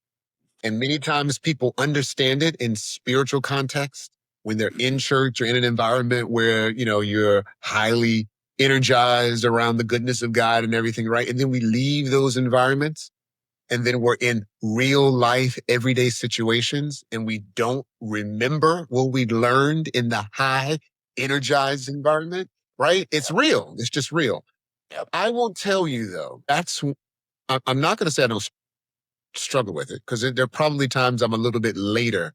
And many times people understand it in spiritual context when they're in church or in an environment where, you're highly energized around the goodness of God and everything, right? And then we leave those environments and then we're in real life, everyday situations and we don't remember what we learned in the high energized environment, right? It's real. It's just real. Yep. I will tell you though, I'm not going to say I don't struggle with it because there are probably times I'm a little bit later,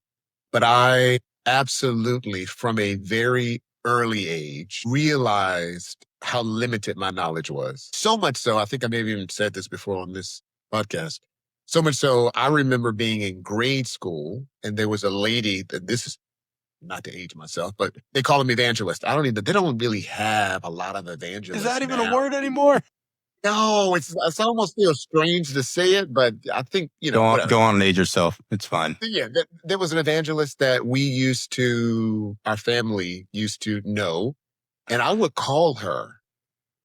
but I absolutely, from a very early age, realized how limited my knowledge was. So much so, I think I may have even said this before on this podcast. So much so, I remember being in grade school and there was a lady that this is not to age myself, but they call them evangelist. They don't really have a lot of evangelists. Is that even now. a word anymore? No, it's almost feels strange to say it, but I think, whatever. Go on and age yourself. It's fine. Yeah, there was an evangelist that our family used to know, and I would call her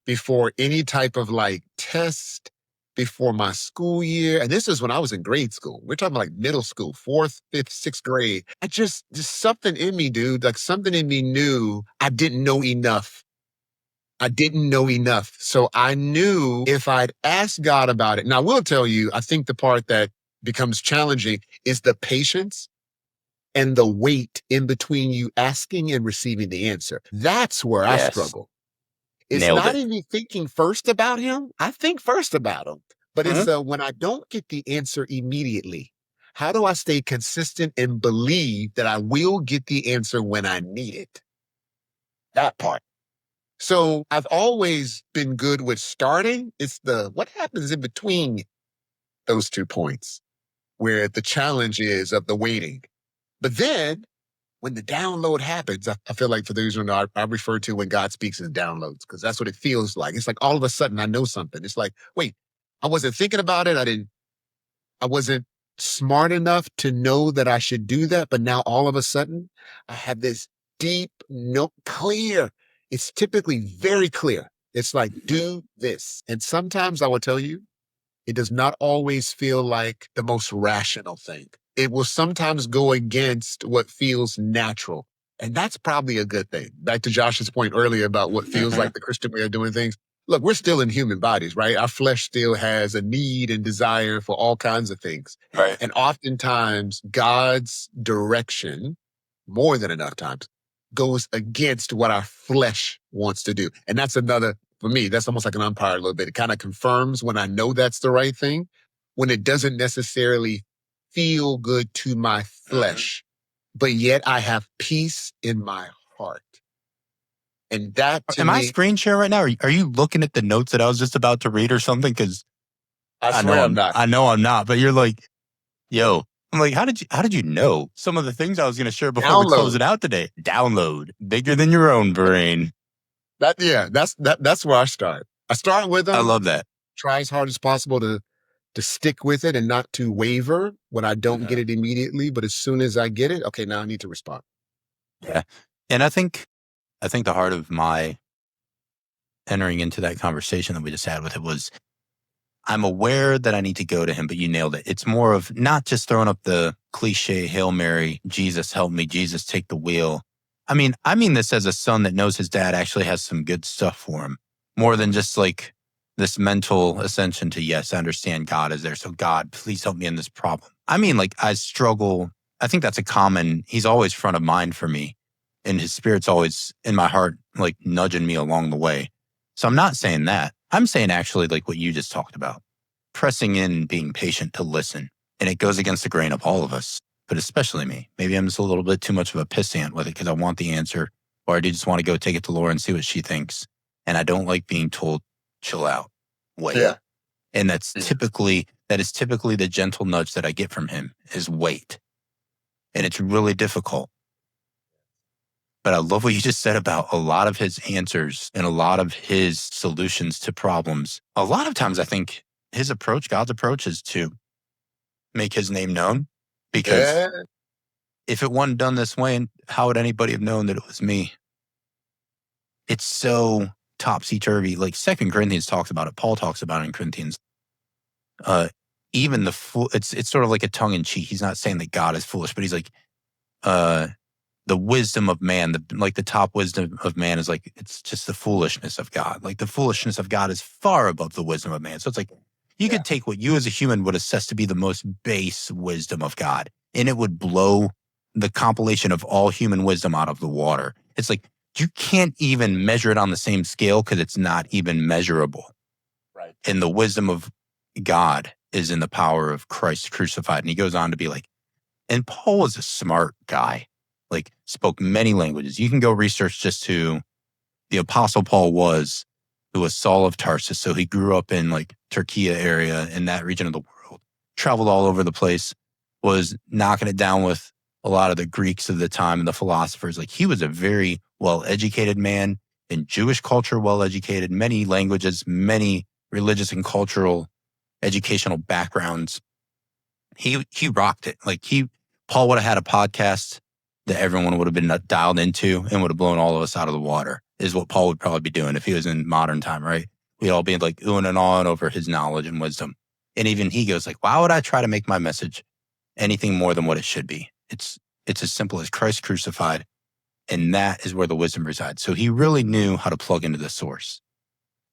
before any type of like test, before my school year. And this is when I was in grade school. We're talking like middle school, 4th, 5th, 6th grade. Just something in me, dude, like something in me knew I didn't know enough. So I knew if I'd asked God about it. Now, I will tell you, I think the part that becomes challenging is the patience and the wait in between you asking and receiving the answer. That's where I struggle. It's Nailed not it. even thinking first about him. I think first about him. But it's when I don't get the answer immediately, how do I stay consistent and believe that I will get the answer when I need it? That part. So I've always been good with starting. It's what happens in between those 2 points where the challenge is of the waiting. But then when the download happens, I feel like for those who know, I refer to when God speaks as downloads because that's what it feels like. It's like all of a sudden I know something. It's like, wait, I wasn't thinking about it. I wasn't smart enough to know that I should do that. But now all of a sudden I have this deep, clear. It's typically very clear. It's like, do this. And sometimes I will tell you, it does not always feel like the most rational thing. It will sometimes go against what feels natural. And that's probably a good thing. Back to Josh's point earlier about what feels like the Christian way of doing things. Look, we're still in human bodies, right? Our flesh still has a need and desire for all kinds of things. Right. And oftentimes God's direction, more than enough times, goes against what our flesh wants to do. And that's for me, that's almost like an umpire a little bit. It kind of confirms when I know that's the right thing, when it doesn't necessarily feel good to my flesh, but yet I have peace in my heart. And that to Am me, I screen share right now? Are you looking at the notes that I was just about to read or something? Because I swear I'm not. I know I'm not, but you're like, yo. I'm like, how did you know some of the things I was going to share before we close it out today? Download bigger than your own brain. That's where I start. I start with them. I love that. Try as hard as possible to stick with it and not to waver when I don't get it immediately. But as soon as I get it, okay, now I need to respond. Yeah. And I think the heart of my entering into that conversation that we just had with it was, I'm aware that I need to go to him, but you nailed it. It's more of not just throwing up the cliche Hail Mary, Jesus help me, Jesus take the wheel. I mean this as a son that knows his dad actually has some good stuff for him, more than just like this mental ascension to, yes, I understand God is there. So God, please help me in this problem. I mean, like I struggle. I think that's he's always front of mind for me, and his spirit's always in my heart, like nudging me along the way. So I'm not saying that. I'm saying actually like what you just talked about, pressing in and being patient to listen. And it goes against the grain of all of us, but especially me. Maybe I'm just a little bit too much of a pissant with it because I want the answer, or I do just want to go take it to Laura and see what she thinks. And I don't like being told, chill out, wait. Yeah. And that is typically the gentle nudge that I get from him is wait. And it's really difficult. But I love what you just said about a lot of his answers and a lot of his solutions to problems. A lot of times I think his approach, God's approach, is to make his name known. Because if it wasn't done this way, how would anybody have known that it was me? It's so topsy-turvy. Like 2 Corinthians talks about it. Paul talks about it in Corinthians. Even it's sort of like a tongue-in-cheek. He's not saying that God is foolish, but he's like, the wisdom of man, the top wisdom of man is like, it's just the foolishness of God. Like the foolishness of God is far above the wisdom of man. So it's like, you could take what you as a human would assess to be the most base wisdom of God, and it would blow the compilation of all human wisdom out of the water. It's like, you can't even measure it on the same scale because it's not even measurable. Right. And the wisdom of God is in the power of Christ crucified. And he goes on to be like, and Paul was a smart guy. Like spoke many languages. You can go research just who the Apostle Paul was, who was Saul of Tarsus. So he grew up in like Turkey area, in that region of the world, traveled all over the place, was knocking it down with a lot of the Greeks of the time and the philosophers. Like he was a very well-educated man, in Jewish culture, well-educated, many languages, many religious and cultural educational backgrounds. He rocked it. Like Paul would have had a podcast that everyone would have been dialed into and would have blown all of us out of the water, is what Paul would probably be doing if he was in modern time, right? We'd all be like oohing and awing over his knowledge and wisdom. And even he goes like, why would I try to make my message anything more than what it should be? It's as simple as Christ crucified, and that is where the wisdom resides. So he really knew how to plug into the source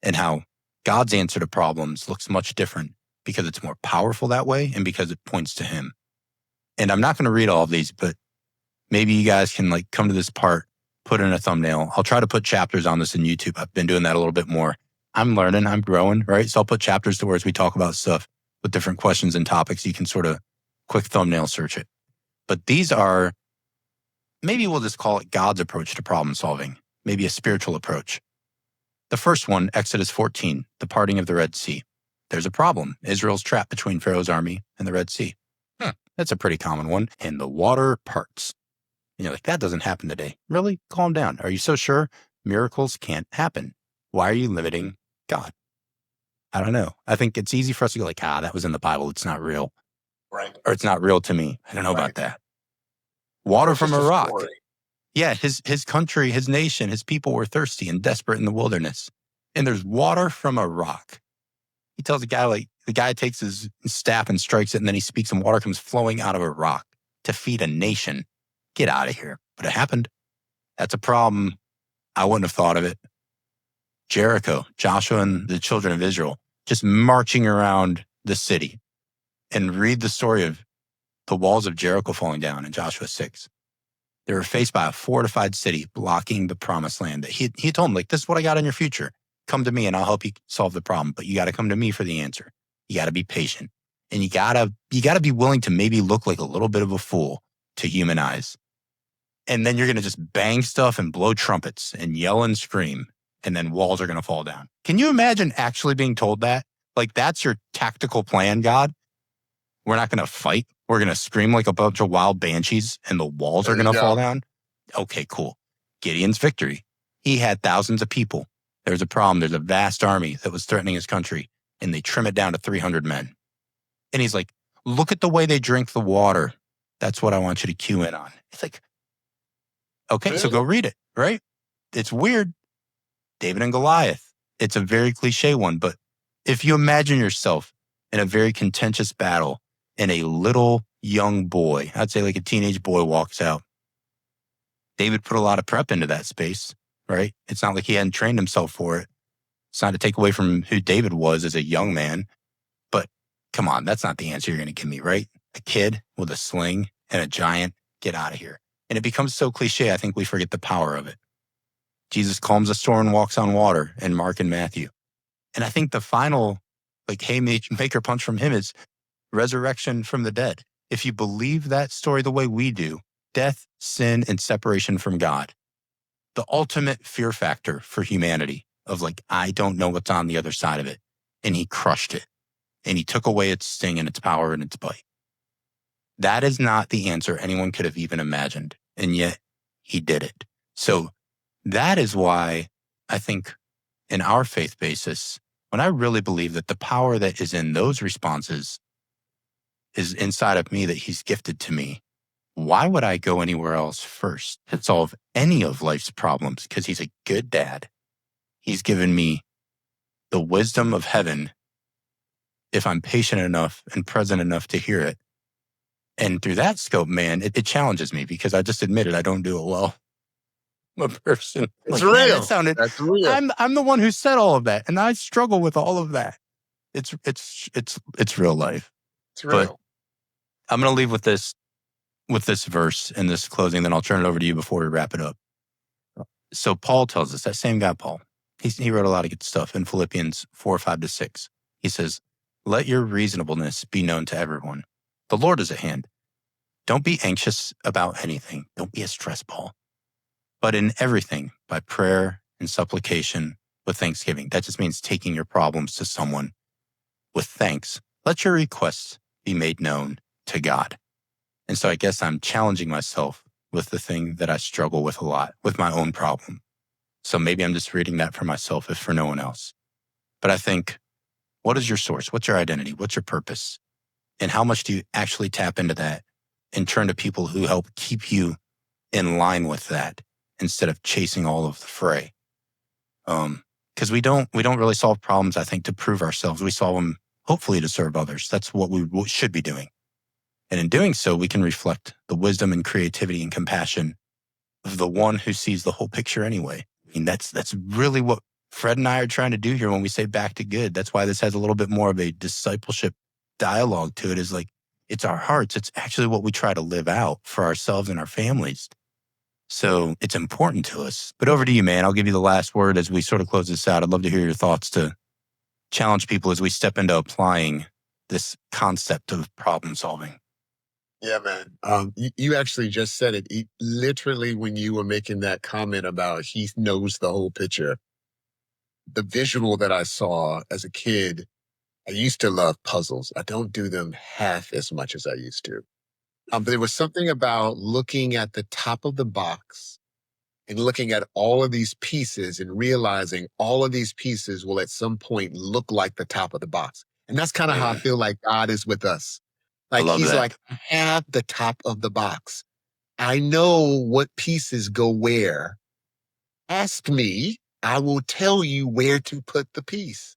and how God's answer to problems looks much different because it's more powerful that way and because it points to him. And I'm not going to read all of these, but maybe you guys can like come to this part, put in a thumbnail. I'll try to put chapters on this in YouTube. I've been doing that a little bit more. I'm learning, I'm growing, right? So I'll put chapters to where as we talk about stuff with different questions and topics, you can sort of quick thumbnail search it. But these are, maybe we'll just call it God's approach to problem solving, maybe a spiritual approach. The first one, Exodus 14, the parting of the Red Sea. There's a problem. Israel's trapped between Pharaoh's army and the Red Sea. That's a pretty common one. And the water parts. And you're like, that doesn't happen today. Really? Calm down. Are you so sure? Miracles can't happen. Why are you limiting God? I don't know. I think it's easy for us to go like, that was in the Bible. It's not real. Right. Or it's not real to me. I don't know about that. Water from a rock. Story. Yeah, his country, his nation, his people were thirsty and desperate in the wilderness. And there's water from a rock. He tells the guy, like, the guy takes his staff and strikes it, and then he speaks, and water comes flowing out of a rock to feed a nation. Get out of here. But it happened. That's a problem. I wouldn't have thought of it. Jericho, Joshua and the children of Israel, just marching around the city. And read the story of the walls of Jericho falling down in Joshua 6. They were faced by a fortified city blocking the promised land. He told them, like, this is what I got in your future. Come to me and I'll help you solve the problem. But you got to come to me for the answer. You got to be patient. And you gotta be willing to maybe look like a little bit of a fool to human eyes. And then you're going to just bang stuff and blow trumpets and yell and scream. And then walls are going to fall down. Can you imagine actually being told that? Like, that's your tactical plan, God? We're not going to fight. We're going to scream like a bunch of wild banshees and the walls are going to fall down. Okay, cool. Gideon's victory. He had thousands of people. There's a problem. There's a vast army that was threatening his country, and they trim it down to 300 men. And he's like, look at the way they drink the water. That's what I want you to cue in on. It's like, okay, so go read it, right? It's weird. David and Goliath. It's a very cliche one, but if you imagine yourself in a very contentious battle and a little young boy, I'd say like a teenage boy walks out, David put a lot of prep into that space, right? It's not like he hadn't trained himself for it. It's not to take away from who David was as a young man, but come on, that's not the answer you're going to give me, right? A kid with a sling and a giant, get out of here. And it becomes so cliche, I think we forget the power of it. Jesus calms a storm and walks on water in Mark and Matthew. And I think the final, like, haymaker punch from him is resurrection from the dead. If you believe that story the way we do, death, sin, and separation from God, the ultimate fear factor for humanity of like, I don't know what's on the other side of it. And he crushed it. And he took away its sting and its power and its bite. That is not the answer anyone could have even imagined. And yet he did it. So that is why I think in our faith basis, when I really believe that the power that is in those responses is inside of me that he's gifted to me, why would I go anywhere else first to solve any of life's problems? Because he's a good dad. He's given me the wisdom of heaven if I'm patient enough and present enough to hear it. And through that scope, man, it challenges me because I just admitted I don't do it well. I'm a person. It's like, man, real. that sounded, That's real. I'm the one who said all of that. And I struggle with all of that. It's real life. It's real. But I'm going to leave with this verse and this closing, then I'll turn it over to you before we wrap it up. So Paul tells us, that same guy, Paul, he wrote a lot of good stuff in Philippians 4:5-6. He says, let your reasonableness be known to everyone. The Lord is at hand. Don't be anxious about anything. Don't be a stress ball. But in everything, by prayer and supplication with thanksgiving. That just means taking your problems to someone with thanks. Let your requests be made known to God. And so I guess I'm challenging myself with the thing that I struggle with a lot, with my own problem. So maybe I'm just reading that for myself, if for no one else. But I think, what is your source? What's your identity? What's your purpose? And how much do you actually tap into that and turn to people who help keep you in line with that instead of chasing all of the fray? Because we don't really solve problems, I think, to prove ourselves. We solve them, hopefully, to serve others. That's what we should be doing. And in doing so, we can reflect the wisdom and creativity and compassion of the one who sees the whole picture anyway. I mean, that's really what Fred and I are trying to do here when we say back to good. That's why this has a little bit more of a discipleship dialogue to it, is like, it's our hearts. It's actually what we try to live out for ourselves and our families. So it's important to us. But over to you, man. I'll give you the last word as we sort of close this out. I'd love to hear your thoughts to challenge people as we step into applying this concept of problem solving. Yeah, man. You actually just said it. Literally, when you were making that comment about he knows the whole picture, the visual that I saw as a kid, I used to love puzzles. I don't do them half as much as I used to. But there was something about looking at the top of the box and looking at all of these pieces and realizing all of these pieces will at some point look like the top of the box. And that's kind of how I feel like God is with us. Like he's that. like, I have the top of the box. I know what pieces go where. Ask me, I will tell you where to put the piece.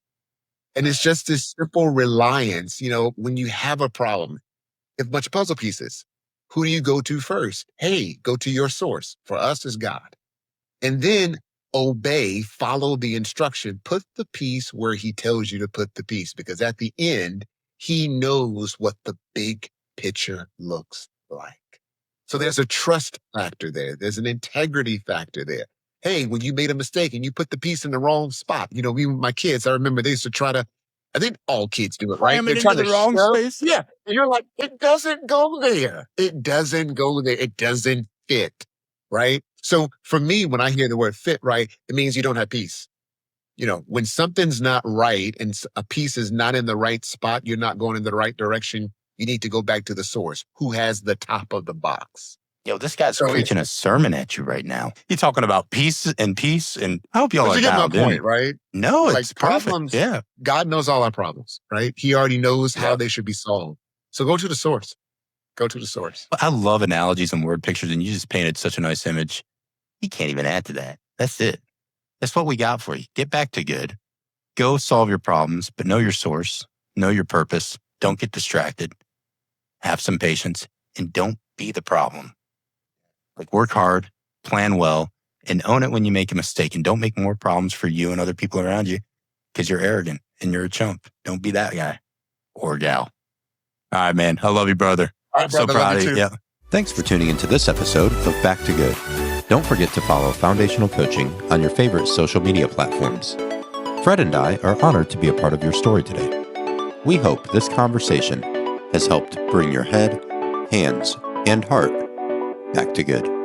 And it's just this simple reliance. When you have a problem, you have a bunch of puzzle pieces. Who do you go to first? Hey, go to your source. For us is God. And then obey, follow the instruction, put the piece where he tells you to put the piece, because at the end, he knows what the big picture looks like. So there's a trust factor there. There's an integrity factor there. Hey, when you made a mistake and you put the piece in the wrong spot, me with my kids, I remember they used to try to, I think all kids do it, right? Cram it They're into trying the to wrong shove. space. Yeah. And you're like, it doesn't go there. It doesn't go there. It doesn't fit, right? So for me, when I hear the word fit, right, it means you don't have peace. When something's not right and a piece is not in the right spot, you're not going in the right direction, you need to go back to the source, who has the top of the box. Yo, this guy's preaching a sermon at you right now. You're talking about peace, and I hope y'all But are you get my dialed in. point, right? No, Like it's perfect. problems, Yeah. God knows all our problems, right? He already knows how Yeah. they should be solved. So go to the source. Go to the source. I love analogies and word pictures, and you just painted such a nice image. You can't even add to that. That's it. That's what we got for you. Get back to good. go solve your problems, but know your source, know your purpose. Don't get distracted. Have some patience and don't be the problem. Like, work hard, plan well, and own it when you make a mistake. And don't make more problems for you and other people around you because you're arrogant and you're a chump. Don't be that guy or gal. All right, man. I love you, brother. All right, brother, So proud love of you you. too. Yeah. Thanks for tuning into this episode of Back to Good. Don't forget to follow Foundational Coaching on your favorite social media platforms. Fred and I are honored to be a part of your story today. We hope this conversation has helped bring your head, hands, and heart back to good.